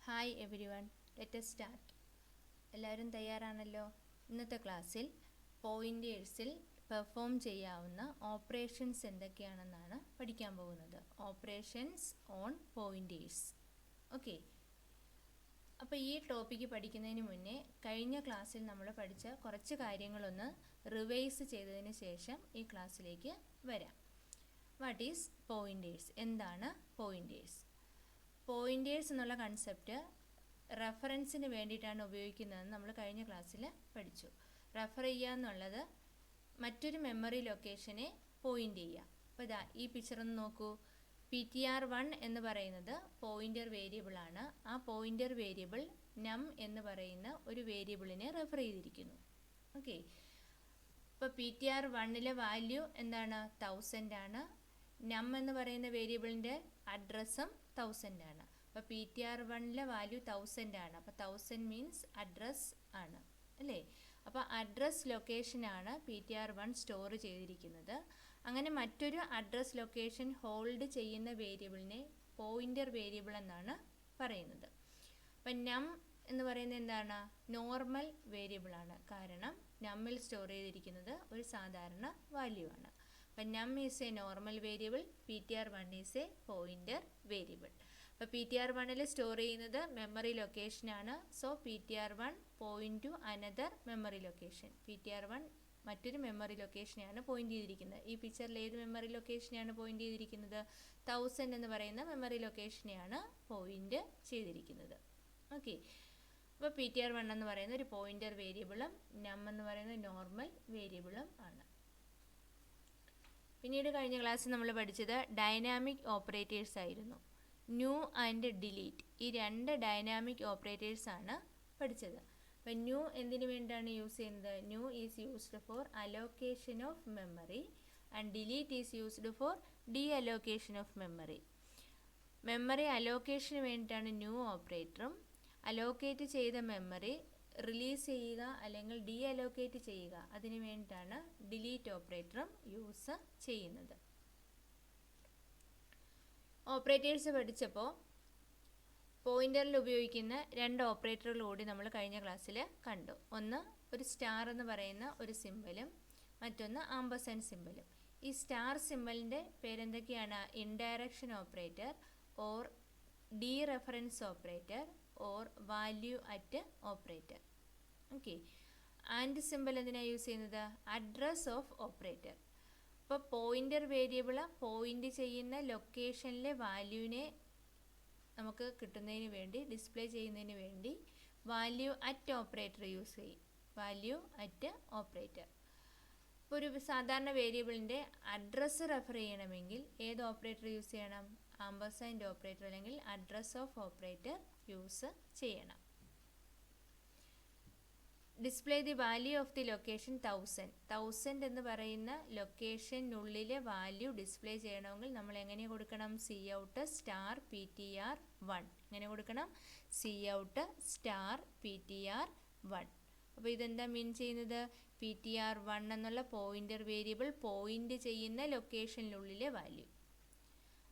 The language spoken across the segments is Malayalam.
Hi every one, let us start. എല്ലാവരും തയ്യാറാണല്ലോ? ഇന്നത്തെ ക്ലാസ്സിൽ പോയിൻറ്റേഴ്സിൽ പെർഫോം ചെയ്യാവുന്ന ഓപ്പറേഷൻസ് എന്തൊക്കെയാണെന്നാണ് പഠിക്കാൻ പോകുന്നത്. Operations on pointers. ഓക്കെ, അപ്പോൾ ഈ ടോപ്പിക്ക് പഠിക്കുന്നതിന് മുന്നേ കഴിഞ്ഞ ക്ലാസ്സിൽ നമ്മൾ പഠിച്ച കുറച്ച് കാര്യങ്ങളൊന്ന് റിവൈസ് ചെയ്തതിന് ശേഷം ഈ ക്ലാസ്സിലേക്ക് വരാം. What is pointers? എന്താണ് പോയിൻറ്റേഴ്സ്? പോയിൻറ്റേഴ്സ് എന്നുള്ള കൺസെപ്റ്റ് റെഫറൻസിന് വേണ്ടിയിട്ടാണ് ഉപയോഗിക്കുന്നതെന്ന് നമ്മൾ കഴിഞ്ഞ ക്ലാസ്സിൽ പഠിച്ചു. റെഫർ ചെയ്യുക എന്നുള്ളത് മറ്റൊരു മെമ്മറി ലൊക്കേഷനെ പോയിൻ്റ് ചെയ്യുക. അപ്പോൾ ഇതാ ഈ പിക്ചർ ഒന്ന് നോക്കൂ. PTR1 എന്ന് പറയുന്നത് പോയിൻ്റർ വേരിയബിളാണ്. ആ പോയിൻ്റർ വേരിയബിൾ നം എന്ന് പറയുന്ന ഒരു വേരിയബിളിനെ റെഫർ ചെയ്തിരിക്കുന്നു. ഓക്കെ, ഇപ്പോൾ PTR1ലെ വാല്യൂ എന്താണ്? 1000 ആണ്. നം എന്ന് പറയുന്ന വേരിയബിളിൻ്റെ അഡ്രസ്സും 1000 ആണ്. അപ്പോൾ PTR1ലെ വാല്യൂ 1000 ആണ്. അപ്പോൾ 1000 മീൻസ് അഡ്രസ് ആണ് അല്ലേ? അപ്പോൾ അഡ്രസ് ലൊക്കേഷനാണ് PTR1 സ്റ്റോർ ചെയ്തിരിക്കുന്നത്. അങ്ങനെ മറ്റൊരു അഡ്രസ് ലൊക്കേഷൻ ഹോൾഡ് ചെയ്യുന്ന വേരിയബിളിനെ പോയിൻ്റർ വേരിയബിൾ എന്നാണ് പറയുന്നത്. അപ്പം നം എന്ന് പറയുന്നത് എന്താണ്? നോർമൽ വേരിയബിളാണ്. കാരണം നമ്മിൽ സ്റ്റോർ ചെയ്തിരിക്കുന്നത് ഒരു സാധാരണ വാല്യൂ ആണ്. അപ്പം num is a normal variable, PTR1 is a pointer variable. അപ്പോൾ PTR1ൽ സ്റ്റോർ ചെയ്യുന്നത് മെമ്മറി ലൊക്കേഷനാണ്. So PTR1 point to another memory location. PTR1 മറ്റൊരു മെമ്മറി ലൊക്കേഷനെയാണ് പോയിൻ്റ് ചെയ്തിരിക്കുന്നത്. ഈ പിക്ചറിൽ ഏത് മെമ്മറി ലൊക്കേഷനെയാണ് പോയിൻ്റ് ചെയ്തിരിക്കുന്നത്? 1000 എന്ന് പറയുന്ന മെമ്മറി ലൊക്കേഷനെയാണ് പോയിൻ്റ് ചെയ്തിരിക്കുന്നത്. ഓക്കെ, അപ്പോൾ PTR1 എന്ന് പറയുന്ന ഒരു പോയിൻ്റർ വേരിയബിളും നം എന്ന് പറയുന്ന നോർമൽ വേരിയബിളും ആണ്. പിന്നീട് കഴിഞ്ഞ ക്ലാസ്സിൽ നമ്മൾ പഠിച്ചത് ഡൈനാമിക് ഓപ്പറേറ്റേഴ്സ് ആയിരുന്നു. ന്യൂ ആൻഡ് ഡിലീറ്റ്, ഈ രണ്ട് ഡൈനാമിക് ഓപ്പറേറ്റേഴ്സ് ആണ് പഠിച്ചത്. അപ്പം ന്യൂ എന്തിനു വേണ്ടിയാണ് യൂസ് ചെയ്യുന്നത്? New is used for allocation of memory and delete is used for deallocation of memory. Memory അലോക്കേഷന് വേണ്ടിയിട്ടാണ് ന്യൂ ഓപ്പറേറ്ററും അലോക്കേറ്റ് ചെയ്ത മെമ്മറി റിലീസ് ചെയ്യുക അല്ലെങ്കിൽ ഡി അലോക്കേറ്റ് ചെയ്യുക അതിന് വേണ്ടിയിട്ടാണ് ഡിലീറ്റ് ഓപ്പറേറ്ററും യൂസ് ചെയ്യുന്നത്. ഓപ്പറേറ്റേഴ്സ് പഠിച്ചപ്പോൾ പോയിൻ്ററിൽ ഉപയോഗിക്കുന്ന രണ്ട് ഓപ്പറേറ്ററുകൾ കൂടി നമ്മൾ കഴിഞ്ഞ ക്ലാസ്സിൽ കണ്ടു. ഒന്ന് ഒരു സ്റ്റാർ എന്ന് പറയുന്ന ഒരു സിമ്പലും മറ്റൊന്ന് ആംപർസാൻഡ് സിമ്പലും. ഈ സ്റ്റാർ സിമ്പലിൻ്റെ പേരെന്തൊക്കെയാണ്? Indirection operator or dereference operator or value at operator. Okay, and symbol എന്തിനാണ് യൂസ് ചെയ്യുന്നത്? Address of operator. ഇപ്പോൾ പോയിൻ്റർ വേരിയബിൾ പോയിൻ്റ് ചെയ്യുന്ന ലൊക്കേഷനിലെ വാല്യൂവിനെ നമുക്ക് കിട്ടുന്നതിന് വേണ്ടി ഡിസ്പ്ലേ ചെയ്യുന്നതിന് വേണ്ടി വാല്യൂ അറ്റ് ഓപ്പറേറ്റർ യൂസ് ചെയ്യും. Value at operator. ഇപ്പോൾ ഒരു സാധാരണ വേരിയബിളിൻ്റെ അഡ്രസ്സ് റെഫർ ചെയ്യണമെങ്കിൽ ഏത് ഓപ്പറേറ്റർ യൂസ് ചെയ്യണം? ആംപർസാൻഡ് ഓപ്പറേറ്റർ അല്ലെങ്കിൽ അഡ്രസ് ഓഫ് ഓപ്പറേറ്റർ യൂസ് ചെയ്യണം. Display the value of the location 1000 എന്ന് പറയുന്ന ലൊക്കേഷനുള്ളിലെ വാല്യൂ ഡിസ്പ്ലേ ചെയ്യണമെങ്കിൽ നമ്മൾ എങ്ങനെ കൊടുക്കണം? Cout സ്റ്റാർ PTR1 എങ്ങനെ കൊടുക്കണം? Cout star PTR1. അപ്പോൾ ഇതെന്താ മീൻ ചെയ്യുന്നത്? PTR1 എന്നുള്ള പോയിൻ്റർ വേരിയബിൾ പോയിൻ്റ് ചെയ്യുന്ന ലൊക്കേഷനിലുള്ളിലെ വാല്യൂ.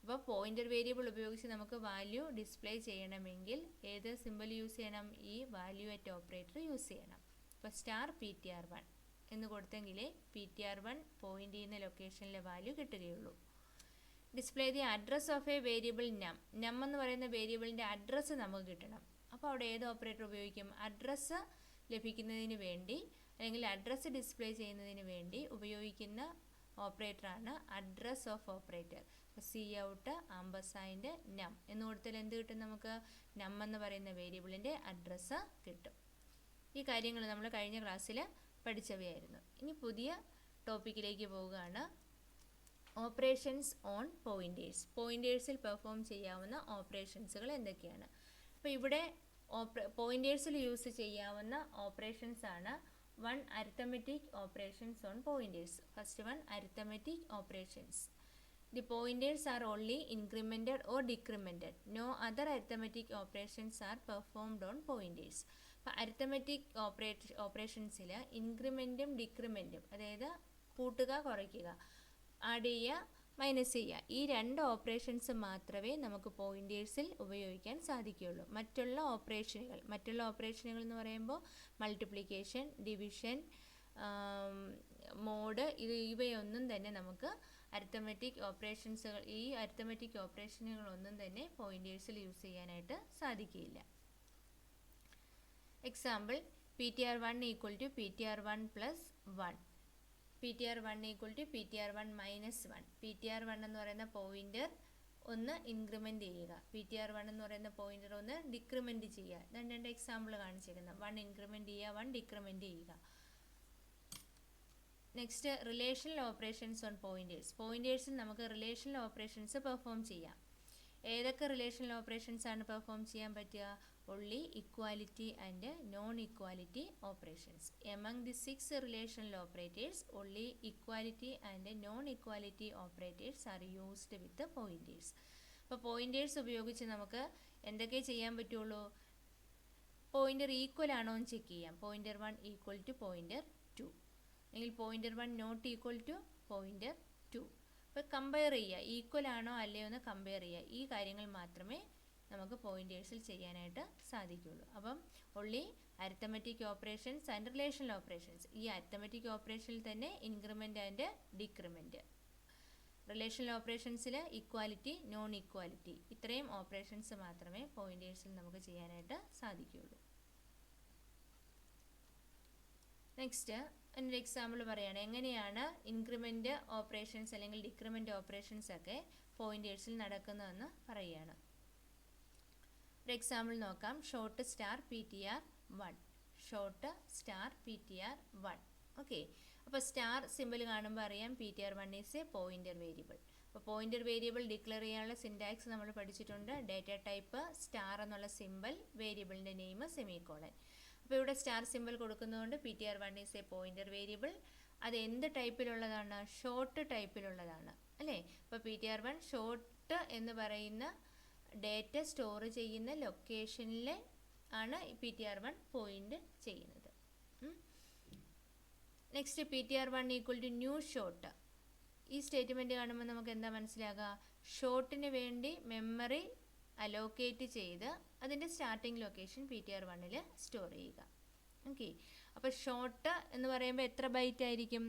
അപ്പോൾ പോയിൻ്റർ വേരിയബിൾ ഉപയോഗിച്ച് നമുക്ക് വാല്യൂ ഡിസ്പ്ലേ ചെയ്യണമെങ്കിൽ ഏത് സിമ്പൽ യൂസ് ചെയ്യണം? ഈ വാല്യൂ അറ്റ് ഓപ്പറേറ്റർ യൂസ് ചെയ്യണം. അപ്പോൾ സ്റ്റാർ PTR1 എന്ന് കൊടുത്തെങ്കിലേ PTR1 പോയിൻ്റ് ചെയ്യുന്ന ലൊക്കേഷനിലെ വാല്യൂ കിട്ടുകയുള്ളൂ. Display the address of A variable നം എന്ന് പറയുന്ന വേരിയബിളിൻ്റെ അഡ്രസ്സ് നമുക്ക് കിട്ടണം. അപ്പോൾ അവിടെ ഏത് ഓപ്പറേറ്റർ ഉപയോഗിക്കും? അഡ്രസ്സ് ലഭിക്കുന്നതിന് വേണ്ടി അല്ലെങ്കിൽ അഡ്രസ്സ് ഡിസ്പ്ലേ ചെയ്യുന്നതിന് വേണ്ടി ഉപയോഗിക്കുന്ന ഓപ്പറേറ്ററാണ് address of operator. Cout ampersand num എന്ന് കൊടുത്താൽ എന്ത് കിട്ടും? നമുക്ക് നം എന്ന് പറയുന്ന വേരിയബിളിൻ്റെ അഡ്രസ്സ് കിട്ടും. ഈ കാര്യങ്ങൾ നമ്മൾ കഴിഞ്ഞ ക്ലാസ്സിൽ പഠിച്ചവയായിരുന്നു. ഇനി പുതിയ ടോപ്പിക്കിലേക്ക് പോവുകയാണ്. Operations on pointers. പോയിൻറ്റേഴ്സിൽ പെർഫോം ചെയ്യാവുന്ന ഓപ്പറേഷൻസുകൾ എന്തൊക്കെയാണ്? അപ്പോൾ ഇവിടെ പോയിൻറ്റേഴ്സിൽ യൂസ് ചെയ്യാവുന്ന ഓപ്പറേഷൻസ് ആണ്. 1 arithmetic operations on pointers. First one arithmetic operations. The pointers are only incremented or decremented. No other arithmetic operations are performed on pointers. അപ്പോൾ അരിത്തമെറ്റിക് ഓപ്പറേഷൻസിൽ ഇൻക്രിമെൻറ്റും ഡിക്രിമെൻറ്റും, അതായത് കൂട്ടുക കുറയ്ക്കുക, ആഡ് ചെയ്യുക മൈനസ് ചെയ്യുക. ഈ രണ്ട് ഓപ്പറേഷൻസ് മാത്രമേ നമുക്ക് പോയിൻറ്റേഴ്സിൽ ഉപയോഗിക്കാൻ സാധിക്കുകയുള്ളൂ. മറ്റുള്ള ഓപ്പറേഷനുകൾ എന്ന് പറയുമ്പോൾ മൾട്ടിപ്ലിക്കേഷൻ, ഡിവിഷൻ, മോഡ്, ഇവയൊന്നും തന്നെ നമുക്ക് അരിത്തമെറ്റിക് ഓപ്പറേഷനുകളൊന്നും തന്നെ പോയിൻറ്റേഴ്സിൽ യൂസ് ചെയ്യാനായിട്ട് സാധിക്കില്ല. Example PTR1 equal to PTR1 plus 1, PTR1 equal to PTR1 minus 1. PTR1 എന്ന് പറയുന്ന പോയിന്റർ ഒന്ന് ഇൻക്രിമെന്റ് ചെയ്യുക, PTR1 എന്ന് പറയുന്ന പോയിന്റർ ഒന്ന് ഡിക്രിമെന്റ് ചെയ്യുക. രണ്ട് എക്സാമ്പിൾ കാണിച്ചിരിക്കുന്നത്. 1 ഇൻക്രിമെന്റ് ചെയ്യുക, 1 ഡിക്രിമെന്റ് ചെയ്യുക. നെക്സ്റ്റ് റിലേഷണൽ ഓപ്പറേഷൻസ് ഓൺ പോയിന്റേഴ്സിൽ നമുക്ക് റിലേഷണൽ ഓപ്പറേഷൻസ് പെർഫോം ചെയ്യാം. ഏതൊക്കെ റിലേഷണൽ ഓപ്പറേഷൻസ് ആണ് പെർഫോം ചെയ്യാൻ പറ്റുക? only equality and non-equality operations. Among the 6 relational operators, only equality and non-equality operators are used with the pointers. അപ്പോൾ പോയിന്റേഴ്സ് ഉപയോഗിച്ച് നമുക്ക് എന്തൊക്കെ ചെയ്യാൻ പറ്റുള്ളൂ? പോയിന്റർ ഈക്വൽ ആണോ എന്ന് ചെക്ക് ചെയ്യാം. പോയിന്റർ 1 ഈക്വൽ ടു പോയിന്റർ 2, അല്ലെങ്കിൽ pointer 1 not equal to pointer 2. അപ്പോൾ കമ്പയർ ചെയ്യുക, ഈക്വൽ ആണോ അല്ലയോ എന്ന് കമ്പയർ ചെയ്യുക. ഈ കാര്യങ്ങൾ മാത്രമേ നമുക്ക് പോയിന്റേഴ്സിൽ ചെയ്യാനായിട്ട് സാധിക്കുകയുള്ളൂ. അപ്പം only arithmetic operations and relational operations. ഈ arithmetic ഓപ്പറേഷനിൽ തന്നെ ഇൻക്രിമെന്റ് ആൻഡ് ഡിക്രിമെന്റ്, റിലേഷണൽ ഓപ്പറേഷൻസിൽ ഇക്വാലിറ്റി, നോൺ ഇക്വാലിറ്റി, ഇത്രയും ഓപ്പറേഷൻസ് മാത്രമേ പോയിന്റേഴ്സിൽ നമുക്ക് ചെയ്യാനായിട്ട് സാധിക്കുകയുള്ളൂ. നെക്സ്റ്റ് ഒരു എക്സാമ്പിൾ പറയുകയാണ് എങ്ങനെയാണ് ഇൻക്രിമെന്റ് ഓപ്പറേഷൻസ് അല്ലെങ്കിൽ ഡിക്രിമെന്റ് ഓപ്പറേഷൻസ് ഒക്കെ പോയിന്റേഴ്സിൽ നടക്കുന്നതെന്ന് പറയുകയാണ്. ഒരു എക്സാമ്പിൾ നോക്കാം. Short star PTR1, short star PTR1. Okay, അപ്പോൾ സ്റ്റാർ സിമ്പിൾ കാണുമ്പോൾ അറിയാം PTR1 is a pointer variable. അപ്പോൾ പോയിന്റർ വേരിയബിൾ ഡിക്ലെയർ ചെയ്യാനുള്ള സിൻടാക്സ് നമ്മൾ പഠിച്ചിട്ടുണ്ട്. ഡേറ്റ ടൈപ്പ് സ്റ്റാർ എന്നുള്ള സിമ്പിൾ, വേരിയബിളിൻ്റെ നെയിം സെമിക്കോളൻ. അപ്പോൾ ഇവിടെ സ്റ്റാർ സിമ്പിൾ കൊടുക്കുന്നതുകൊണ്ട് PTR1 is a pointer variable. അത് എന്ത് ടൈപ്പിലുള്ളതാണ്? ഷോർട്ട് ടൈപ്പിലുള്ളതാണ് അല്ലേ? അപ്പോൾ PTR1 ഷോർട്ട് എന്ന് പറയുന്ന ഡേറ്റ സ്റ്റോർ ചെയ്യുന്ന ലൊക്കേഷനിൽ ആണ് PTR1 പോയിന്റ് ചെയ്യുന്നത്. Next PTR1 equal to new short. ഈ സ്റ്റേറ്റ്മെൻറ്റ് കാണുമ്പോൾ നമുക്ക് എന്താ മനസ്സിലാകുക? ഷോർട്ടിന് വേണ്ടി മെമ്മറി അലോക്കേറ്റ് ചെയ്ത് അതിൻ്റെ സ്റ്റാർട്ടിംഗ് ലൊക്കേഷൻ PTR1 സ്റ്റോർ ചെയ്യുക. ഓക്കെ, അപ്പോൾ ഷോർട്ട് എന്ന് പറയുമ്പോൾ എത്ര ബൈറ്റ് ആയിരിക്കും?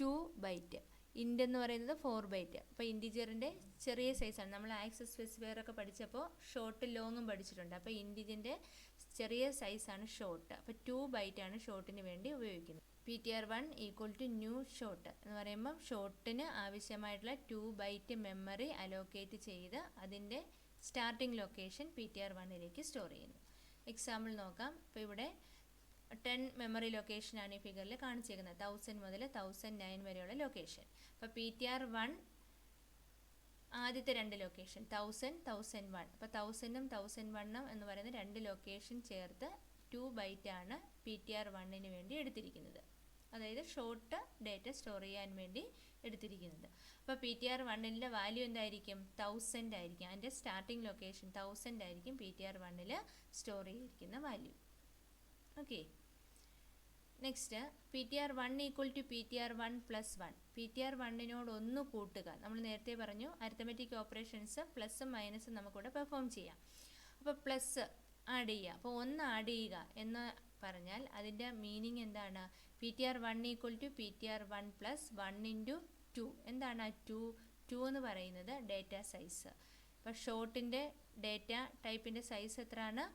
2 ബൈറ്റ്. ഇൻഡ് എന്ന് പറയുന്നത് 4 ബൈറ്റ്. അപ്പോൾ ഇൻറ്റിജറിൻ്റെ ചെറിയ സൈസാണ്. നമ്മൾ ആക്സസ് സ്പെസിഫയർ ഒക്കെ പഠിച്ചപ്പോൾ ഷോർട്ട് ലോങ്ങും പഠിച്ചിട്ടുണ്ട്. അപ്പോൾ ഇൻറ്റിജറിൻ്റെ ചെറിയ സൈസാണ് ഷോർട്ട്. അപ്പോൾ 2 ബൈറ്റാണ് ഷോർട്ടിന് വേണ്ടി ഉപയോഗിക്കുന്നത്. PTR1 equal to new short എന്ന് പറയുമ്പോൾ ഷോർട്ടിന് ആവശ്യമായിട്ടുള്ള 2 ബൈറ്റ് മെമ്മറി അലോക്കേറ്റ് ചെയ്ത് അതിൻ്റെ സ്റ്റാർട്ടിംഗ് ലൊക്കേഷൻ PTR1 സ്റ്റോർ ചെയ്യുന്നു. എക്സാമ്പിൾ നോക്കാം. അപ്പോൾ ഇവിടെ 10 മെമ്മറി ലൊക്കേഷനാണ് ഈ ഫിഗറിൽ കാണിച്ചിരിക്കുന്നത്. 1000 മുതൽ 1009 വരെയുള്ള ലൊക്കേഷൻ. അപ്പോൾ PTR1 ആദ്യത്തെ 2 ലൊക്കേഷൻ 1000, 1001. അപ്പോൾ 1000ഉം 1001ഉം എന്ന് പറയുന്ന 2 ലൊക്കേഷൻ ചേർത്ത് 2 ബൈറ്റാണ് PTR1 വേണ്ടി എടുത്തിരിക്കുന്നത്. അതായത് ഷോർട്ട് ഡേറ്റ സ്റ്റോർ ചെയ്യാൻ വേണ്ടി എടുത്തിരിക്കുന്നത്. അപ്പോൾ PTR1 വാല്യൂ എന്തായിരിക്കും? 1000 ആയിരിക്കും. അതിൻ്റെ സ്റ്റാർട്ടിംഗ് ലൊക്കേഷൻ 1000 ആയിരിക്കും PTR1 സ്റ്റോർ ചെയ്തിരിക്കുന്ന value. Okay, next PTR1 equal to PTR1 plus 1. PTR1 1 കൂട്ടുക. നമ്മൾ നേരത്തെ പറഞ്ഞു അരിത്തമെറ്റിക് ഓപ്പറേഷൻസ് പ്ലസും മൈനസും നമുക്കിവിടെ പെർഫോം ചെയ്യാം. അപ്പോൾ പ്ലസ് ആഡ് ചെയ്യുക. അപ്പോൾ 1 ആഡ് ചെയ്യുക എന്ന് പറഞ്ഞാൽ അതിൻ്റെ മീനിങ് എന്താണ്? PTR1 equal to PTR1 plus 1 into 2. എന്താണ് 2 എന്ന് പറയുന്നത്? Data size. അപ്പോൾ ഷോർട്ടിൻ്റെ ഡേറ്റ ടൈപ്പിൻ്റെ സൈസ് എത്രയാണ്?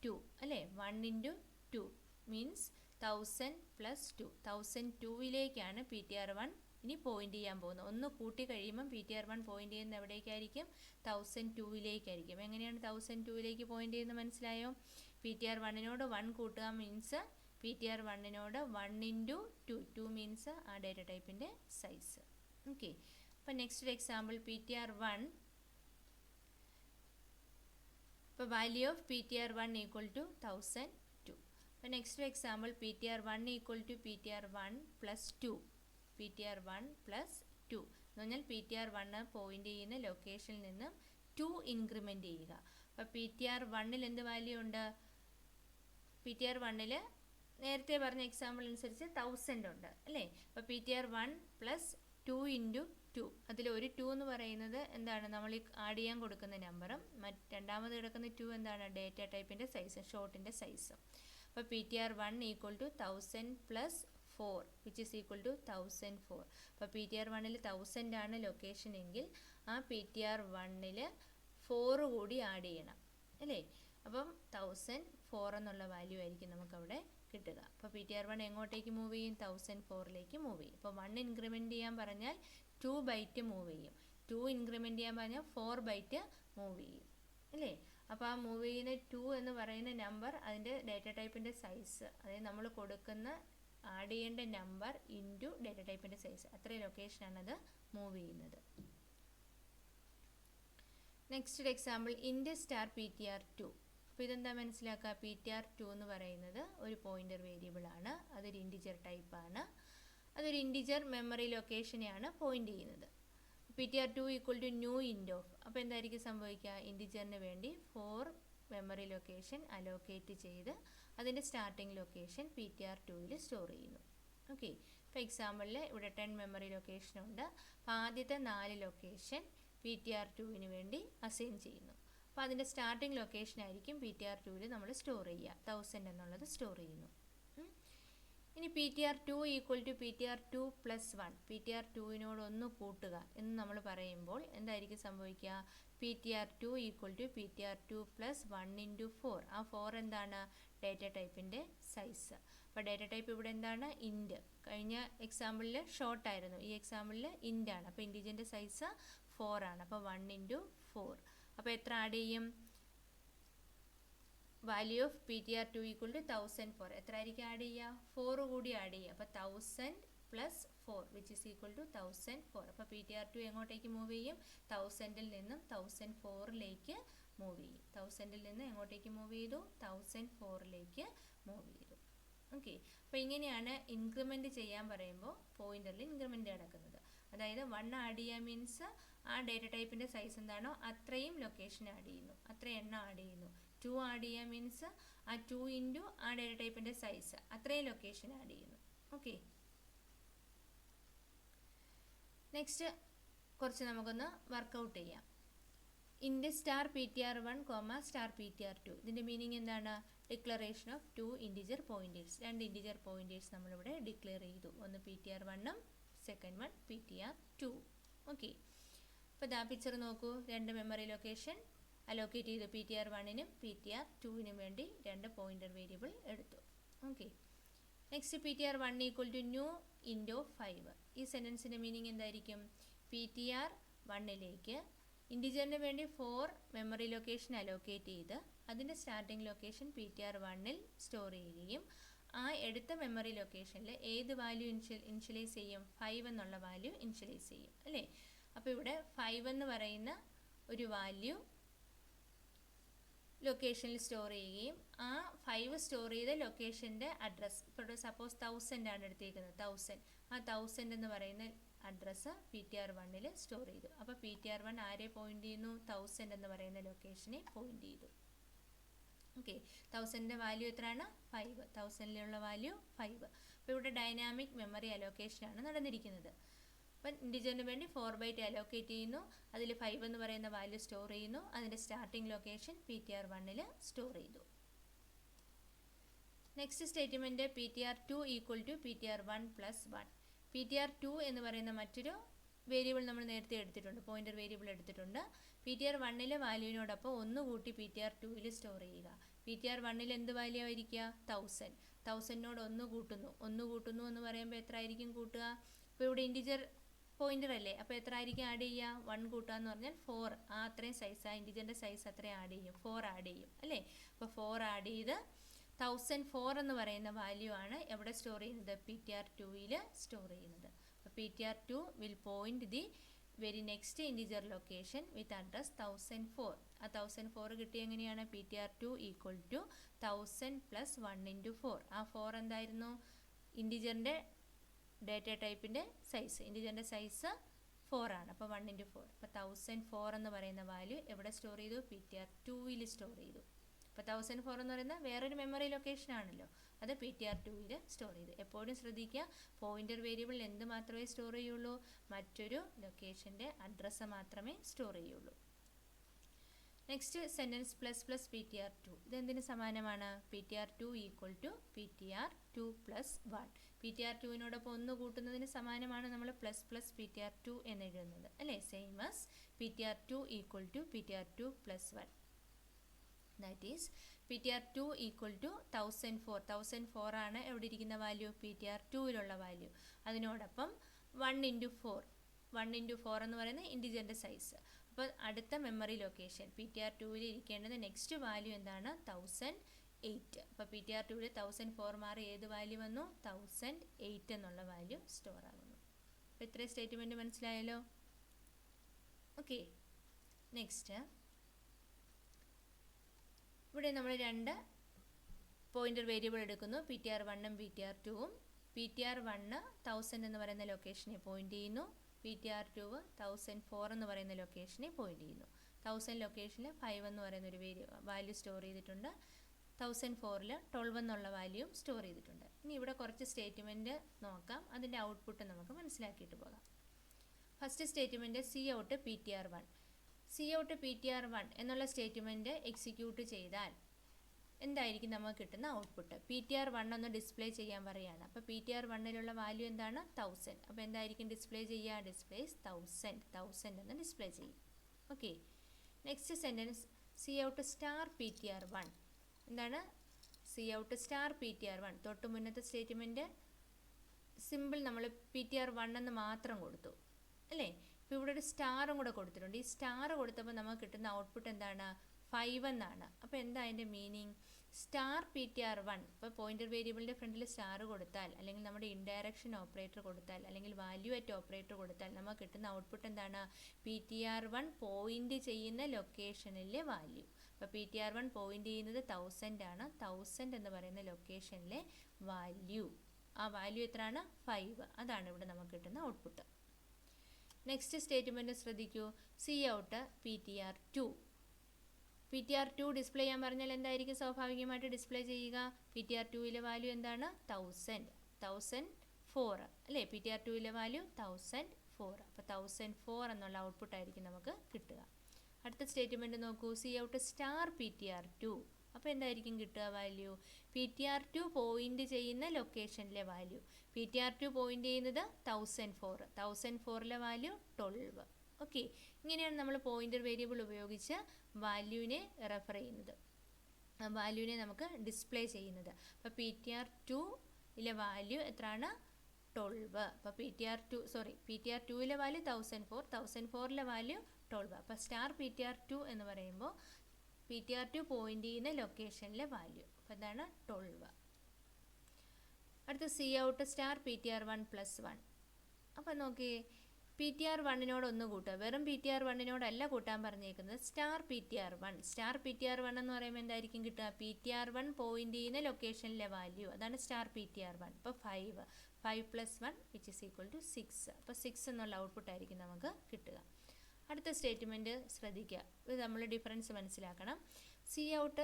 2 അല്ലേ? 1 ഇൻറ്റു 2 മീൻസ് 1000 പ്ലസ് 2. 1002 PTR1 ഇനി പോയിന്റ് ചെയ്യാൻ പോകുന്നത്. 1 കൂട്ടി കഴിയുമ്പം PTR1 പോയിന്റ് ചെയ്യുന്നത് എവിടേക്കായിരിക്കും? 1002 എങ്ങനെയാണ് 1002 പോയിന്റ് ചെയ്യുന്നത് മനസ്സിലായോ? PTR1 1 കൂട്ടുക മീൻസ് PTR1 1 ഇൻറ്റു 2 മീൻസ് ആ ഡേറ്റ ടൈപ്പിൻ്റെ സൈസ്. ഓക്കെ, അപ്പോൾ നെക്സ്റ്റ് എക്സാമ്പിൾ PTR1. ഇപ്പോൾ value of PTR1 equal to 1002. അപ്പോൾ next example PTR1 equal to PTR1 plus 2. PTR1 plus 2 എന്ന് പറഞ്ഞാൽ PTR1 പോയിന്റ് ചെയ്യുന്ന ലൊക്കേഷനിൽ നിന്ന് 2 ഇൻക്രിമെൻറ്റ് ചെയ്യുക. അപ്പോൾ PTR1 എന്ത് വാല്യൂ ഉണ്ട്? PTR1 നേരത്തെ പറഞ്ഞ എക്സാമ്പിൾ അനുസരിച്ച് 1000 ഉണ്ട് അല്ലേ? അപ്പോൾ PTR1 പ്ലസ് 2 ഇൻറ്റു 2. അതിൽ ഒരു 2 എന്ന് പറയുന്നത് എന്താണ്, നമ്മൾ ഈ ആഡ് ചെയ്യാൻ കൊടുക്കുന്ന നമ്പറും രണ്ടാമത് കിടക്കുന്ന 2 എന്താണ്, ഡേറ്റ ടൈപ്പിൻ്റെ സൈസ്, ഷോർട്ടിൻ്റെ സൈസും. അപ്പോൾ PTR1 equal to 1000 plus 4 which is equal to 1004. അപ്പോൾ PTR1ൽ 1000 ആണ് ലൊക്കേഷൻ എങ്കിൽ ആ PTR1ൽ 4 കൂടി ആഡ് ചെയ്യണം അല്ലേ. അപ്പം 1004 എന്നുള്ള വാല്യൂ ആയിരിക്കും നമുക്കവിടെ കിട്ടുക. അപ്പോൾ PTR1 എങ്ങോട്ടേക്ക് മൂവ് ചെയ്യും, 1004ലേക്ക് മൂവ് ചെയ്യും. അപ്പോൾ 1 ഇൻക്രിമെൻറ്റ് ചെയ്യാൻ പറഞ്ഞാൽ 2 ബൈറ്റ് മൂവ് ചെയ്യും, 2 ഇൻക്രിമെൻറ്റ് ചെയ്യാൻ പറഞ്ഞാൽ 4 ബൈറ്റ് മൂവ് ചെയ്യും അല്ലേ. അപ്പോൾ ആ മൂവ് ചെയ്യുന്ന 2 എന്ന് പറയുന്ന നമ്പർ അതിൻ്റെ ഡേറ്റ ടൈപ്പിൻ്റെ സൈസ്, അതായത് നമ്മൾ കൊടുക്കുന്ന ആഡ് ചെയ്യേണ്ട നമ്പർ ഇൻറ്റു ഡേറ്റ ടൈപ്പിൻ്റെ സൈസ്, അത്രയും ലൊക്കേഷനാണ് അത് മൂവ് ചെയ്യുന്നത്. Next example int star PTR2. അപ്പോൾ ഇതെന്താ മനസ്സിലാക്കുക, PTR2 എന്ന് പറയുന്നത് ഒരു പോയിൻ്റർ വേരിയബിൾ ആണ്, അതൊരു ഇൻറ്റിജർ ടൈപ്പാണ്, അതൊരു ഇൻറ്റിജർ മെമ്മറി ലൊക്കേഷനെയാണ് പോയിൻ്റ് ചെയ്യുന്നത്. PTR2 equal to new int of. അപ്പോൾ എന്തായിരിക്കും സംഭവിക്കുക, ഇൻറ്റിജറിന് വേണ്ടി 4 മെമ്മറി ലൊക്കേഷൻ അലോക്കേറ്റ് ചെയ്ത് അതിൻ്റെ സ്റ്റാർട്ടിംഗ് ലൊക്കേഷൻ PTR2ൽ സ്റ്റോർ ചെയ്യുന്നു. ഓക്കെ, ഇപ്പോൾ എക്സാമ്പിളിൽ ഇവിടെ 10 മെമ്മറി ലൊക്കേഷൻ ഉണ്ട്. അപ്പോൾ ആദ്യത്തെ 4 ലൊക്കേഷൻ PTR2വിന് വേണ്ടി അസൈൻ ചെയ്യുന്നു. അപ്പോൾ അതിൻ്റെ സ്റ്റാർട്ടിംഗ് ലൊക്കേഷൻ ആയിരിക്കും PTR2ൽ നമ്മൾ സ്റ്റോർ ചെയ്യുക, 1000 എന്നുള്ളത് സ്റ്റോർ ചെയ്യുന്നു. ഇനി PTR2 equal to PTR2 plus 1, PTR2വിനോട് 1 കൂട്ടുക എന്ന് നമ്മൾ പറയുമ്പോൾ എന്തായിരിക്കും സംഭവിക്കുക, PTR2 equal to PTR2 plus 1 into 4. ആ 4 എന്താണ്, ഡേറ്റ ടൈപ്പിൻ്റെ സൈസ്. അപ്പോൾ ഡേറ്റ ടൈപ്പ് ഇവിടെ എന്താണ്, ഇൻറ്റ്. കഴിഞ്ഞ എക്സാമ്പിളിൽ ഷോർട്ട് ആയിരുന്നു, ഈ എക്സാമ്പിളിൽ ഇൻറ്റ് ആണ്. അപ്പോൾ ഇൻറ്റിജറിൻ്റെ സൈസ് 4 ആണ്. അപ്പോൾ 1 ഇൻറ്റു 4. അപ്പോൾ എത്ര ആഡ് ചെയ്യും, value of PTR2 equal to 1004. എത്ര ആയിരിക്കും ആഡ് ചെയ്യുക, 4 കൂടി ആഡ് ചെയ്യുക. അപ്പോൾ 1000 plus 4 which is equal to 1004. അപ്പോൾ PTR2 എങ്ങോട്ടേക്ക് മൂവ് ചെയ്യും, 1000ൽ നിന്നും 1004ലേക്ക് മൂവ് ചെയ്യും. 1000ൽ നിന്ന് എങ്ങോട്ടേക്ക് മൂവ് ചെയ്തു, 1004ലേക്ക് മൂവ് ചെയ്തു. ഓക്കെ, അപ്പോൾ ഇങ്ങനെയാണ് ഇൻക്രിമെൻറ്റ് ചെയ്യാൻ പറയുമ്പോൾ പോയിൻ്ററിൽ ഇൻക്രിമെൻറ്റ് നടക്കുന്നത്. അതായത് 1 ആഡ് ചെയ്യുക മീൻസ് ആ ഡേറ്റ ടൈപ്പിൻ്റെ സൈസ് എന്താണോ അത്രയും ലൊക്കേഷൻ ആഡ് ചെയ്യുന്നു, അത്രയും എണ്ണം ആഡ് ചെയ്യുന്നു. 2 ആഡ് ചെയ്യുക മീൻസ് ആ 2 ഇൻറ്റു ആ ഡേറ്റ ടൈപ്പിൻ്റെ സൈസ്, അത്രയും ലൊക്കേഷൻ ആഡ് ചെയ്യുന്നു. ഓക്കെ, നെക്സ്റ്റ് കുറച്ച് നമുക്കൊന്ന് വർക്കൗട്ട് ചെയ്യാം. ഇൻറ്റ് സ്റ്റാർ PTR1 സ്റ്റാർ PTR2. ഇതിൻ്റെ മീനിങ് എന്താണ്, declaration of 2 integer pointers. 2 integer pointers നമ്മളിവിടെ ഡിക്ലെയർ ചെയ്തു, ഒന്ന് PTR1ഉം സെക്കൻഡ് വൺ PTR2. ഓക്കെ, അപ്പോൾ ഇതാ പിക്ചർ നോക്കൂ, 2 മെമ്മറി ലൊക്കേഷൻ അലോക്കേറ്റ് ചെയ്തു, PTR1നും PTR2വിനും വേണ്ടി 2 പോയിൻ്റർ വേരിയബിൾ എടുത്തു. Okay, next PTR1 equal to new int of 5. ഈ സെൻറ്റൻസിൻ്റെ മീനിങ് എന്തായിരിക്കും, PTR1ലേക്ക് ഇൻറ്റിജറിന് വേണ്ടി 4 മെമ്മറി ലൊക്കേഷൻ അലോക്കേറ്റ് ചെയ്ത് അതിൻ്റെ സ്റ്റാർട്ടിംഗ് ലൊക്കേഷൻ PTR1ൽ സ്റ്റോർ ചെയ്യുകയും ആ എടുത്ത മെമ്മറി ലൊക്കേഷനിൽ ഏത് വാല്യൂ ഇനിഷ്യലൈസ് ചെയ്യും, 5 എന്നുള്ള വാല്യൂ ഇനിഷ്യലൈസ് ചെയ്യും അല്ലേ. അപ്പോൾ ഇവിടെ 5 എന്ന് പറയുന്ന ഒരു വാല്യൂ ലൊക്കേഷനിൽ സ്റ്റോർ ചെയ്യുകയും ആ 5 സ്റ്റോർ ചെയ്ത ലൊക്കേഷൻ്റെ അഡ്രസ്സ്, ഇപ്പോൾ സപ്പോസ് 1000 ആണ് എടുത്തേക്കുന്നത്, 1000, ആ 1000 എന്ന് പറയുന്ന അഡ്രസ്സ് PTR1ൽ സ്റ്റോർ ചെയ്തു. അപ്പോൾ PTR1 ആരെ പോയിൻ്റ് ചെയ്യുന്നു, 1000 എന്ന് പറയുന്ന ലൊക്കേഷനെ പോയിൻ്റ് ചെയ്തു. ഓക്കെ, 1000ൻ്റെ വാല്യൂ എത്രയാണ്, 5, 1000ലുള്ള വാല്യൂ 5. അപ്പോൾ ഇവിടെ ഡൈനാമിക് മെമ്മറി അലോക്കേഷനാണ് നടന്നിരിക്കുന്നത്. അപ്പം ഇൻറ്റിജറിന് വേണ്ടി 4 ബൈറ്റ് അലോക്കേറ്റ് ചെയ്യുന്നു, അതിൽ 5 എന്ന് പറയുന്ന വാല്യൂ സ്റ്റോർ ചെയ്യുന്നു, അതിൻ്റെ സ്റ്റാർട്ടിംഗ് ലൊക്കേഷൻ PTR1ൽ സ്റ്റോർ ചെയ്തു. Next statement PTR2 equal to PTR1 plus 1. PTR2 എന്ന് പറയുന്ന മറ്റൊരു വേരിയബിൾ നമ്മൾ നേരത്തെ എടുത്തിട്ടുണ്ട്, പോയിൻ്റർ വേരിയബിൾ എടുത്തിട്ടുണ്ട്. PTR1ലെ വാല്യൂവിനോടൊപ്പം 1 കൂട്ടി PTR2ൽ സ്റ്റോർ ചെയ്യുക. PTR1ൽ എന്ത് വാല്യൂ ആയിരിക്കുക, 1000. 1000നോട് 1 കൂട്ടുന്നു എന്ന് പറയുമ്പോൾ എത്ര ആയിരിക്കും കൂട്ടുക, ഇപ്പോൾ ഇവിടെ ഇൻറ്റിജർ പോയിൻ്റർ അല്ലേ, അപ്പോൾ എത്ര ആയിരിക്കും ആഡ് ചെയ്യുക, 1 കൂട്ടുക എന്ന് പറഞ്ഞാൽ 4, ആ അത്രയും സൈസ്, ആ ഇൻറ്റിജറിൻ്റെ സൈസ് അത്രയും ആഡ് ചെയ്യും, 4 ആഡ് ചെയ്യും അല്ലേ. അപ്പോൾ 4 ആഡ് ചെയ്ത് 1004 എന്ന് പറയുന്ന വാല്യൂ ആണ് എവിടെ സ്റ്റോർ ചെയ്യുന്നത്, PTR2ൽ സ്റ്റോർ ചെയ്യുന്നത്. അപ്പോൾ PTR2 will point the very next integer location with address 1004. ആ 1004 കിട്ടിയ എങ്ങനെയാണ്, PTR2 equal to 1000 plus 1 into 4. ആ 4 എന്തായിരുന്നു, ഇൻറ്റിജറിൻ്റെ ഡേറ്റ ടൈപ്പിൻ്റെ സൈസ്, ഇൻറ്റിജറിൻ്റെ സൈസ് 4 ആണ്. അപ്പോൾ 1 ഇൻറ്റു 4. അപ്പോൾ 1004 എന്ന് പറയുന്ന വാല്യൂ എവിടെ സ്റ്റോർ ചെയ്തു, PTR2ൽ സ്റ്റോർ ചെയ്തു. അപ്പോൾ 1004 എന്ന് പറയുന്ന വേറൊരു മെമ്മറി ലൊക്കേഷൻ ആണല്ലോ, അത് PTR2-ൽ സ്റ്റോർ ചെയ്തു. എപ്പോഴും ശ്രദ്ധിക്കുക, പോയിന്റർ വേരിയബിളിൽ എന്ത് മാത്രമേ സ്റ്റോർ ചെയ്യുള്ളൂ? മറ്റൊരു ലൊക്കേഷൻ്റെ അഡ്രസ്സ് മാത്രമേ സ്റ്റോർ ചെയ്യുള്ളൂ. Next sentence plus PTR2. ഇതെന്തിന് സമാനമാണ്? PTR2 = PTR2 + 1. PTR2-നോടൊപ്പം 1 കൂട്ടുന്നതിന് സമാനമാണ് നമ്മൾ പ്ലസ് PTR2 എന്ന് എഴുതുന്നത്, അല്ലേ? Same as PTR2 = PTR2 + 1. That is PTR2 = 1004. 1004 ആണ് എവിടെ ഇരിക്കുന്ന വാല്യൂ? PTR2-ലുള്ള വാല്യൂ. അതിനോടൊപ്പം 1 × 4. 1 × 4 എന്ന് പറയുന്നത് ഇൻറ്റിജറിൻ്റെ സൈസ്. അപ്പോൾ അടുത്ത മെമ്മറി ലൊക്കേഷൻ PTR2-ൽ ഇരിക്കേണ്ടത് നെക്സ്റ്റ് വാല്യൂ എന്താണ്? 1008. അപ്പോൾ PTR2-ൽ 1004 മാറി ഏത് വാല്യൂ വന്നു? 1008 എന്നുള്ള വാല്യൂ സ്റ്റോർ ആകുന്നു. അപ്പോൾ ഇത്രയും സ്റ്റേറ്റ്മെൻറ്റ് മനസ്സിലായല്ലോ? ഓക്കെ. നെക്സ്റ്റ് ഇവിടെ നമ്മൾ 2 പോയിന്റർ വേരിയബിൾ എടുക്കുന്നു, PTR1 ഉം PTR2-ഉം. PTR1 1000 എന്ന് പറയുന്ന ലൊക്കേഷനെ പോയിന്റ് ചെയ്യുന്നു, PTR2 1004 എന്ന് പറയുന്ന ലൊക്കേഷനെ പോയിന്റ് ചെയ്യുന്നു. 1000 ലൊക്കേഷനിൽ 5 എന്ന് പറയുന്ന ഒരു വാല്യൂ സ്റ്റോർ ചെയ്തിട്ടുണ്ട്, 1004-ൽ 12 എന്നുള്ള വാല്യൂയും സ്റ്റോർ ചെയ്തിട്ടുണ്ട്. ഇനി ഇവിടെ കുറച്ച് സ്റ്റേറ്റ്മെൻറ്റ് നോക്കാം, അതിൻ്റെ ഔട്ട്പുട്ട് നമുക്ക് മനസ്സിലാക്കിയിട്ട് പോകാം. First statement Cout PTR1. Cout PTR1 എന്നുള്ള സ്റ്റേറ്റ്മെൻറ്റ് എക്സിക്യൂട്ട് ചെയ്താൽ എന്തായിരിക്കും നമുക്ക് കിട്ടുന്ന ഔട്ട്പുട്ട്? PTR1 ഒന്ന് ഡിസ്പ്ലേ ചെയ്യാൻ പറയുകയാണ്. അപ്പോൾ PTR1-ലുള്ള വാല്യൂ എന്താണ്? 1000. അപ്പോൾ എന്തായിരിക്കും ഡിസ്പ്ലേ ചെയ്യുക? ഡിസ്പ്ലേസ് 1000 എന്ന് ഡിസ്പ്ലേ ചെയ്യും. Okay. Next sentence Cout *PTR1. എന്താണ് Cout *PTR1? തൊട്ട് മുന്നത്തെ സ്റ്റേറ്റ്മെൻറ്റ് സിമ്പിൾ നമ്മൾ PTR1 എന്ന് മാത്രം കൊടുത്തു, അല്ലേ? ഇപ്പോൾ ഇവിടെ ഒരു സ്റ്റാറും കൂടെ കൊടുത്തിട്ടുണ്ട്. ഈ സ്റ്റാർ കൊടുത്തപ്പോൾ നമുക്ക് കിട്ടുന്ന ഔട്ട്പുട്ട് എന്താണ്? 5 എന്നാണ്. അപ്പോൾ എന്താ അതിൻ്റെ മീനിങ്? *PTR1. ഇപ്പോൾ പോയിന്റർ വേരിയബിളിൻ്റെ ഫ്രണ്ടിൽ സ്റ്റാർ കൊടുത്താൽ, അല്ലെങ്കിൽ നമ്മുടെ ഇൻഡയറക്ഷൻ ഓപ്പറേറ്റർ കൊടുത്താൽ, അല്ലെങ്കിൽ വാല്യൂ അറ്റ് ഓപ്പറേറ്റർ കൊടുത്താൽ നമുക്ക് കിട്ടുന്ന ഔട്ട്പുട്ട് എന്താണ്? PTR1 പോയിന്റ് ചെയ്യുന്ന ലൊക്കേഷനിലെ വാല്യൂ. അപ്പോൾ PTR1 പോയിന്റ് ചെയ്യുന്നത് 1000 ആണ്. 1000 എന്ന് പറയുന്ന ലൊക്കേഷനിലെ വാല്യൂ, ആ വാല്യൂ എത്രയാണ്? 5. അതാണ് ഇവിടെ നമുക്ക് കിട്ടുന്ന ഔട്ട്പുട്ട്. നെക്സ്റ്റ് സ്റ്റേറ്റ്മെൻറ്റ് ശ്രദ്ധിക്കൂ, Cout PTR2. PTR2 ഡിസ്പ്ലേ ചെയ്യാൻ പറഞ്ഞാൽ എന്തായിരിക്കും സ്വാഭാവികമായിട്ട് ഡിസ്പ്ലേ ചെയ്യുക? PTR2-ലെ വാല്യൂ എന്താണ്? 1004, അല്ലേ? PTR2-ലെ വാല്യൂ 1004. അപ്പോൾ 1004 എന്നുള്ള ഔട്ട്പുട്ടായിരിക്കും നമുക്ക് കിട്ടുക. അടുത്ത സ്റ്റേറ്റ്മെൻറ്റ് നോക്കൂ, Cout *PTR2. അപ്പോൾ എന്തായിരിക്കും കിട്ടുക വാല്യൂ? PTR2 പോയിന്റ് ചെയ്യുന്ന ലൊക്കേഷനിലെ വാല്യൂ. PTR2 പോയിന്റ് ചെയ്യുന്നത് 1004. 1004-ലെ വാല്യൂ 12. ഓക്കെ. ഇങ്ങനെയാണ് നമ്മൾ പോയിന്റർ വേരിയബിൾ ഉപയോഗിച്ച് വാല്യൂവിനെ റെഫർ ചെയ്യുന്നത്, വാല്യൂവിനെ നമുക്ക് ഡിസ്പ്ലേ ചെയ്യുന്നത്. അപ്പോൾ PTR2-ലെ വാല്യൂ എത്രയാണ്? 12. അപ്പോൾ PTR2-ലെ വാല്യൂ 1004, 1004-ലെ വാല്യൂ 12. അപ്പോൾ *PTR2 എന്ന് പറയുമ്പോൾ PTR2 പോയിന്റ് ചെയ്യുന്ന ലൊക്കേഷനിലെ വാല്യൂ. അപ്പോൾ അതാണ് 12. അടുത്ത Cout *PTR1 + 1. അപ്പോൾ നോക്കിയേ, PTR1-നോട് 1 കൂട്ടുക. വെറും PTR1-നോടല്ല കൂട്ടാൻ പറഞ്ഞേക്കുന്നത്, *PTR1. *PTR1 എന്ന് പറയുമ്പോൾ എന്തായിരിക്കും കിട്ടുക? PTR1 പോയിന്റ് ചെയ്യുന്ന ലൊക്കേഷനിലെ വാല്യൂ, അതാണ് *PTR1. അപ്പോൾ 5 + 1 = 6. അപ്പോൾ 6 എന്നുള്ള ഔട്ട്പുട്ടായിരിക്കും നമുക്ക് കിട്ടുക. അടുത്ത സ്റ്റേറ്റ്മെൻറ്റ് ശ്രദ്ധിക്കുക, ഇത് നമ്മൾ ഡിഫറൻസ് മനസ്സിലാക്കണം. Cout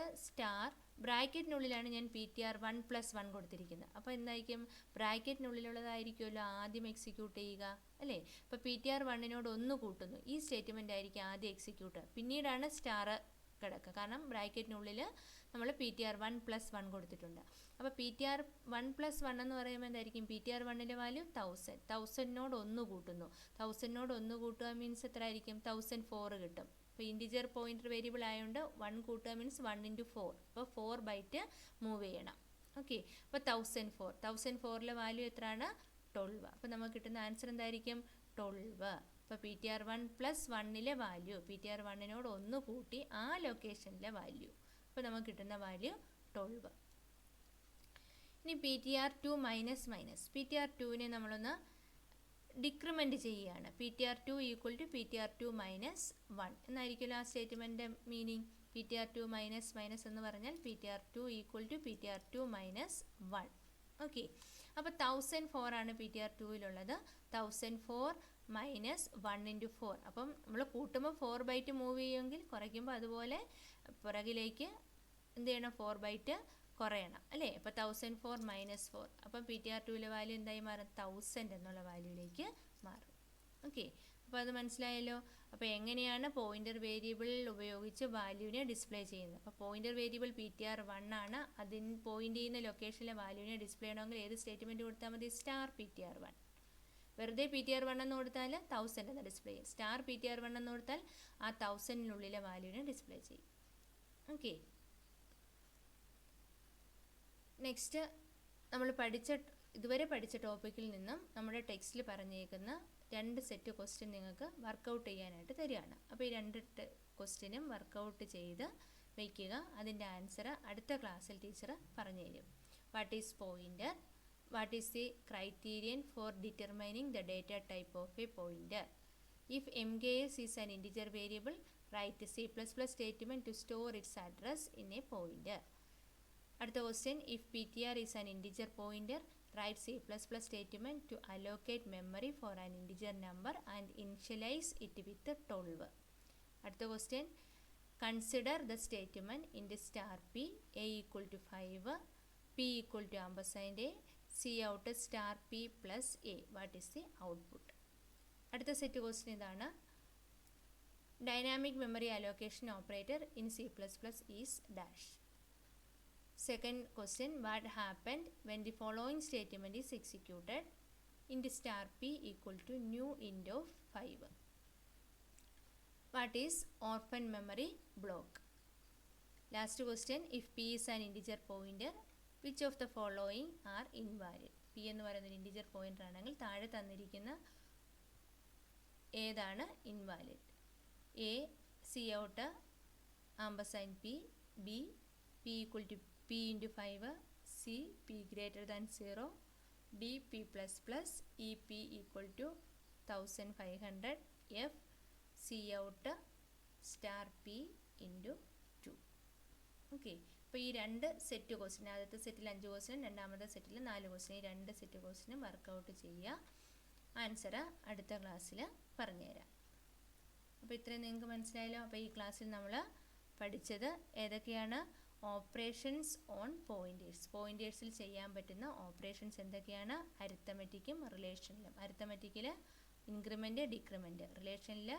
ബ്രാക്കറ്റിനുള്ളിലാണ് ഞാൻ PTR1 + 1 കൊടുത്തിരിക്കുന്നത്. അപ്പോൾ എന്തായിരിക്കും? ബ്രാക്കറ്റിനുള്ളിലുള്ളതായിരിക്കുമല്ലോ ആദ്യം എക്സിക്യൂട്ട് ചെയ്യുക, അല്ലേ? അപ്പോൾ PTR1-നോട് 1 കൂട്ടുന്നു, ഈ സ്റ്റേറ്റ്മെൻറ്റ് ആയിരിക്കും ആദ്യം എക്സിക്യൂട്ട്, പിന്നീടാണ് സ്റ്റാർ കിടക്കുക. കാരണം ബ്രാക്കറ്റിനുള്ളിൽ നമ്മൾ PTR1 + 1 കൊടുത്തിട്ടുണ്ട്. അപ്പോൾ PTR1 + 1 എന്ന് പറയുമ്പോൾ എന്തായിരിക്കും? PTR1-ലെ വാല്യൂ 1000. 1000-നോട് 1 കൂട്ടുന്നു. 1000-നോട് 1 കൂട്ടുക മീൻസ് എത്ര ആയിരിക്കും? 1004 കിട്ടും. അപ്പോൾ ഇൻറ്റിജർ പോയിന്റർ വേരിയബിൾ ആയതുകൊണ്ട് 1 കൂട്ടുക മീൻസ് 1 × 4. അപ്പോൾ 4 ബൈറ്റ് മൂവ് ചെയ്യണം. ഓക്കെ. അപ്പോൾ 1004. 1004-ലെ വാല്യൂ എത്രയാണ്? 12. അപ്പോൾ നമുക്ക് കിട്ടുന്ന ആൻസർ എന്തായിരിക്കും? 12. അപ്പോൾ PTR1 + 1-ലെ വാല്യൂ, PTR1-നോട് 1 കൂട്ടി ആ ലൊക്കേഷനിലെ വാല്യൂ. അപ്പോൾ നമുക്ക് കിട്ടുന്ന വാല്യൂ 12. ഇനി PTR2 - PTR2-നെ നമ്മളൊന്ന് ഡിക്രിമെൻറ്റ് ചെയ്യുകയാണ്. PTR2 = PTR2 - 1 എന്നായിരിക്കുമല്ലോ ആ സ്റ്റേറ്റ്മെൻറ്റിൻ്റെ മീനിങ്. PTR2 - എന്ന് പറഞ്ഞാൽ PTR2 = PTR2 - 1. ഓക്കെ. അപ്പോൾ 1004 ആണ് PTR2-ലുള്ളത്. 1004 - 1 × 4. അപ്പം നമ്മൾ കൂട്ടുമ്പോൾ 4 ബൈറ്റ് മൂവ് ചെയ്യുമെങ്കിൽ കുറയ്ക്കുമ്പോൾ അതുപോലെ പുറകിലേക്ക് എന്ത് ചെയ്യണം? 4 ബൈറ്റ് കുറയണം അല്ലേ? അപ്പോൾ 1004 മൈനസ് 4, അപ്പം PTR2 വാല്യൂ എന്തായി മാറും? 1000 എന്നുള്ള വാല്യൂയിലേക്ക് മാറും. ഓക്കെ, അപ്പോൾ അത് മനസ്സിലായല്ലോ. അപ്പോൾ എങ്ങനെയാണ് പോയിൻ്റർ വേരിയബിൾ ഉപയോഗിച്ച് വാല്യൂവിനെ ഡിസ്പ്ലേ ചെയ്യുന്നത്? അപ്പോൾ പോയിൻ്റർ വേരിയബിൾ PTR1 ആണ്. അതിന് പോയിൻ്റ് ചെയ്യുന്ന ലൊക്കേഷനിലെ വാല്യൂവിനെ ഡിസ്പ്ലേ ചെയ്യണമെങ്കിൽ ഏത് സ്റ്റേറ്റ്മെൻറ്റ് കൊടുത്താൽ മതി? Star PTR1. വെറുതെ PTR1 എന്ന് കൊടുത്താൽ 1000 എന്ന് ഡിസ്പ്ലേ ചെയ്യും. സ്റ്റാർ PTR1 എന്ന് കൊടുത്താൽ ആ 1000-നുള്ളിലെ വാല്യൂവിനെ ഡിസ്പ്ലേ ചെയ്യും. ഓക്കെ, നെക്സ്റ്റ് നമ്മൾ ഇതുവരെ പഠിച്ച ടോപ്പിക്കിൽ നിന്നും നമ്മുടെ ടെക്സ്റ്റിൽ പറഞ്ഞേക്കുന്ന 2 സെറ്റ് ക്വസ്റ്റ്യൻ നിങ്ങൾക്ക് വർക്കൗട്ട് ചെയ്യാനായിട്ട് തരികയാണ്. അപ്പോൾ ഈ 2 ക്വസ്റ്റ്യനും വർക്കൗട്ട് ചെയ്ത് വയ്ക്കുക. അതിൻ്റെ ആൻസർ അടുത്ത ക്ലാസ്സിൽ ടീച്ചർ പറഞ്ഞു തരും. What is pointer? What is the criterion for determining the data type of a pointer? If MKS is an integer variable, write C++ statement to store its address in a pointer. അടുത്ത question, if PTR is an integer pointer, write C++ statement to allocate memory for an integer number and initialize it with 12. അടുത്ത question, consider the statement int star p a equal to 5, p equal to ampersand a, C out star p plus a. What is the output? അടുത്ത സെറ്റ് ക്വസ്റ്റ്യൻ ഇതാണ്. Dynamic memory allocation operator in C++ is dash. Second question, what happened when the following statement is executed? Int star p equal to new int of 5. What is orphan memory block? Last question, if p is an integer pointer, which of the following are invalid? P എന്ന് പറയുന്നൊരു ഇൻറ്റിജർ പോയിൻ്റർ ആണെങ്കിൽ താഴെ തന്നിരിക്കുന്ന ഏതാണ് invalid? A C out ampersand P, B P equal to P into 5, C P greater than 0, D P plus plus, E P equal to 1500, F C out star P into 2. Okay, അപ്പോൾ ഈ 2 സെറ്റ് ക്വസ്റ്റ്യൻ, ആദ്യത്തെ സെറ്റിൽ 5 ക്വസ്റ്റ്യൻ, രണ്ടാമത്തെ സെറ്റിൽ 4 ക്വസ്റ്റ്യൻ, ഈ 2 സെറ്റ് ക്വസ്റ്റ്യനും വർക്കൗട്ട് ചെയ്യുക. ആൻസർ അടുത്ത ക്ലാസ്സിൽ പറഞ്ഞുതരാം. അപ്പോൾ ഇത്രയും നിങ്ങൾക്ക് മനസ്സിലായല്ലോ. അപ്പോൾ ഈ ക്ലാസ്സിൽ നമ്മൾ പഠിച്ചത് ഏതൊക്കെയാണ്? Operations on pointers. പോയിൻറ്റേഴ്സിൽ ചെയ്യാൻ പറ്റുന്ന ഓപ്പറേഷൻസ് എന്തൊക്കെയാണ്? അരിത്തമെറ്റിക്കും റിലേഷനിലും. അരിത്തമെറ്റിക്കിൽ ഇൻക്രിമെൻറ്റ് ഡിക്രിമെൻറ്റ്, റിലേഷനിൽ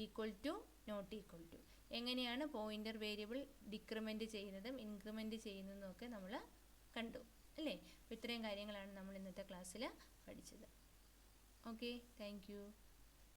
equal to not equal to. എങ്ങനെയാണ് പോയിൻ്റർ വേരിയബിൾ ഡിക്രിമെൻറ്റ് ചെയ്യുന്നതും ഇൻക്രിമെൻറ്റ് ചെയ്യുന്നതും ഒക്കെ നമ്മൾ കണ്ടു അല്ലേ? അപ്പോൾ ഇത്രയും കാര്യങ്ങളാണ് നമ്മൾ ഇന്നത്തെ ക്ലാസ്സിൽ പഠിച്ചത്. Okay, thank you.